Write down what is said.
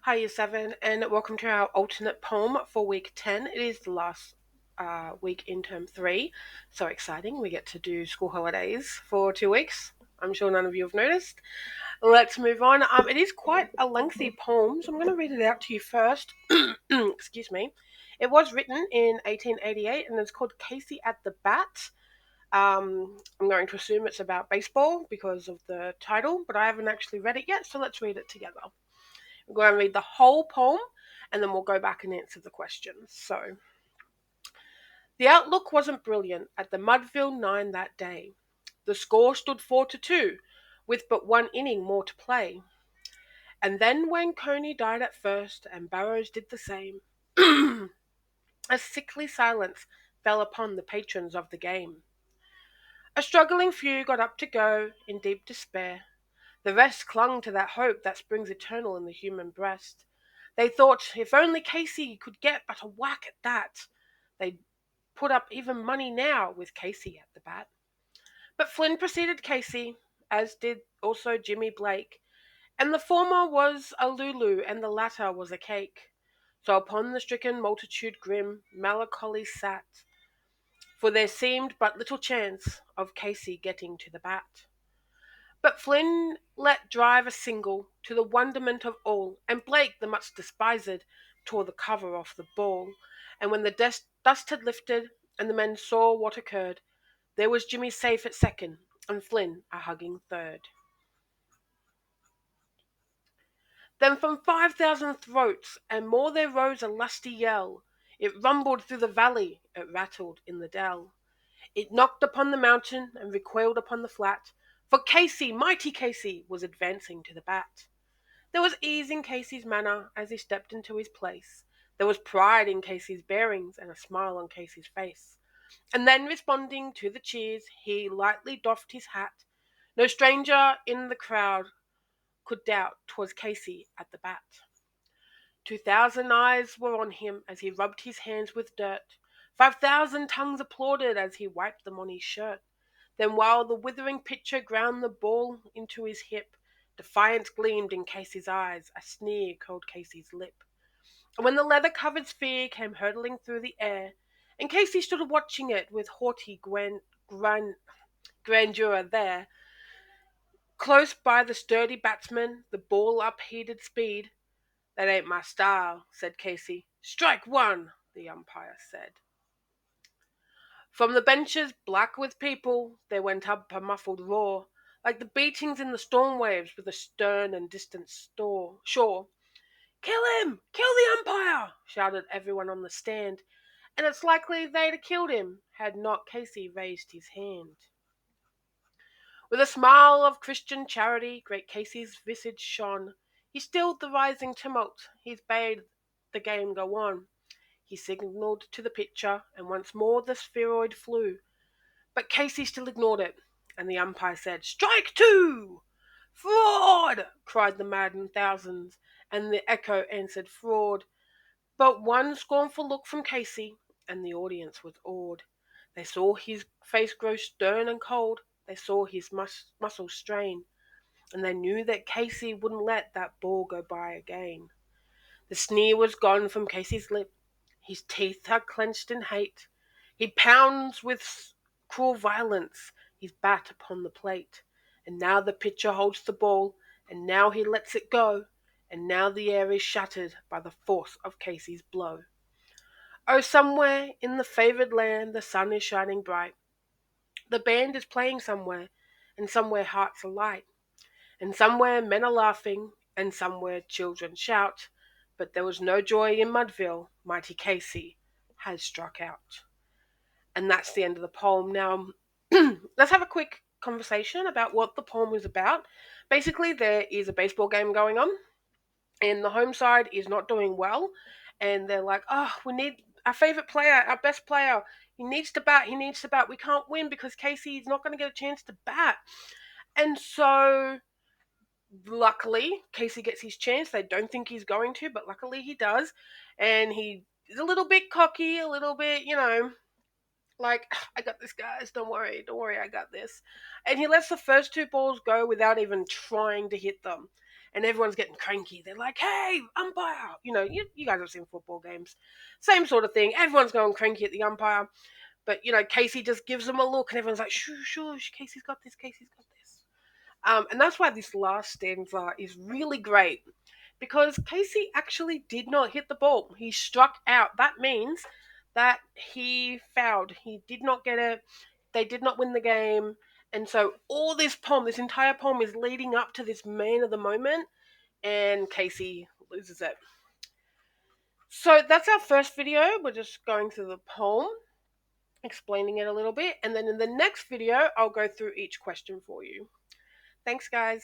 Hi, Year 7, and welcome to our alternate poem for week 10. It is the last week in term 3. So exciting. We get to do school holidays for 2 weeks. I'm sure none of you have noticed. Let's move on. It is quite a lengthy poem, so I'm going to read it out to you first. Excuse me. It was written in 1888 and it's called Casey at the Bat. I'm going to assume it's about baseball because of the title, but I haven't actually read it yet, so let's read it together. We're going to read the whole poem and then we'll go back and answer the questions. So, the outlook wasn't brilliant at the Mudville Nine that day. The score stood 4-2, with but one inning more to play. And then when Coney died at first and Barrows did the same, a sickly silence fell upon the patrons of the game. A struggling few got up to go in deep despair. The rest clung to that hope that springs eternal in the human breast. They thought if only Casey could get but a whack at that, they'd put up even money now with Casey at the bat. But Flynn preceded Casey, as did also Jimmy Blake, and the former was a Lulu and the latter was a cake. So upon the stricken multitude grim melancholy sat, for there seemed but little chance of Casey getting to the bat. But Flynn let drive a single, to the wonderment of all, and Blake, the much despised, tore the cover off the ball. And when the dust had lifted, and the men saw what occurred, there was Jimmy safe at second, and Flynn a hugging third. Then from 5,000 throats and more there rose a lusty yell. It rumbled through the valley, it rattled in the dell. It knocked upon the mountain and recoiled upon the flat, for Casey, mighty Casey, was advancing to the bat. There was ease in Casey's manner as he stepped into his place. There was pride in Casey's bearings and a smile on Casey's face. And then, responding to the cheers, he lightly doffed his hat. No stranger in the crowd could doubt 'twas Casey at the bat. 2,000 eyes were on him as he rubbed his hands with dirt. 5,000 tongues applauded as he wiped them on his shirt. Then while the withering pitcher ground the ball into his hip, defiance gleamed in Casey's eyes, a sneer curled Casey's lip. And when the leather-covered sphere came hurtling through the air, and Casey stood watching it with haughty grandeur there, close by the sturdy batsman, the ball upheated speed. That ain't my style, said Casey. Strike one, the umpire said. From the benches, black with people, there went up a muffled roar, like the beatings in the storm waves with a stern and distant shore. Kill him! Kill the umpire! Shouted everyone on the stand, and it's likely they'd have killed him had not Casey raised his hand. With a smile of Christian charity, great Casey's visage shone. He stilled the rising tumult, he bade the game go on. He signalled to the pitcher, and once more the spheroid flew. But Casey still ignored it, and the umpire said, Strike two! Fraud! Cried the maddened thousands, and the echo answered fraud. But one scornful look from Casey, and the audience was awed. They saw his face grow stern and cold, they saw his muscles strain, and they knew that Casey wouldn't let that ball go by again. The sneer was gone from Casey's lip, his teeth are clenched in hate. He pounds with cruel violence his bat upon the plate, and now the pitcher holds the ball, and now he lets it go, and now the air is shattered by the force of Casey's blow. Oh, somewhere in the favoured land the sun is shining bright. The band is playing somewhere, and somewhere hearts are light, and somewhere men are laughing, and somewhere children shout. But there was no joy in Mudville, mighty Casey has struck out. And that's the end of the poem. Now, let's have a quick conversation about what the poem is about. Basically, there is a baseball game going on, and the home side is not doing well, and they're like, oh, we need our favourite player, our best player. He needs to bat, he needs to bat. We can't win because Casey is not going to get a chance to bat. And so, luckily, Casey gets his chance. They don't think he's going to, but luckily he does. And he is a little bit cocky, a little bit, like, I got this, guys. Don't worry, I got this. And he lets the first two balls go without even trying to hit them. and everyone's getting cranky. They're like, "Hey, umpire!" You guys have seen football games, same sort of thing. Everyone's going cranky at the umpire, but Casey just gives them a look, and everyone's like, "Shush, shush, Casey's got this. Casey's got this." And that's why this last stanza is really great because Casey actually did not hit the ball. He struck out. That means that he fouled. He did not get it. They did not win the game. And so all this poem, this entire poem is leading up to this man of the moment, and Casey loses it. So that's our first video. We're just going through the poem, explaining it a little bit, and then in the next video, I'll go through each question for you. Thanks, guys.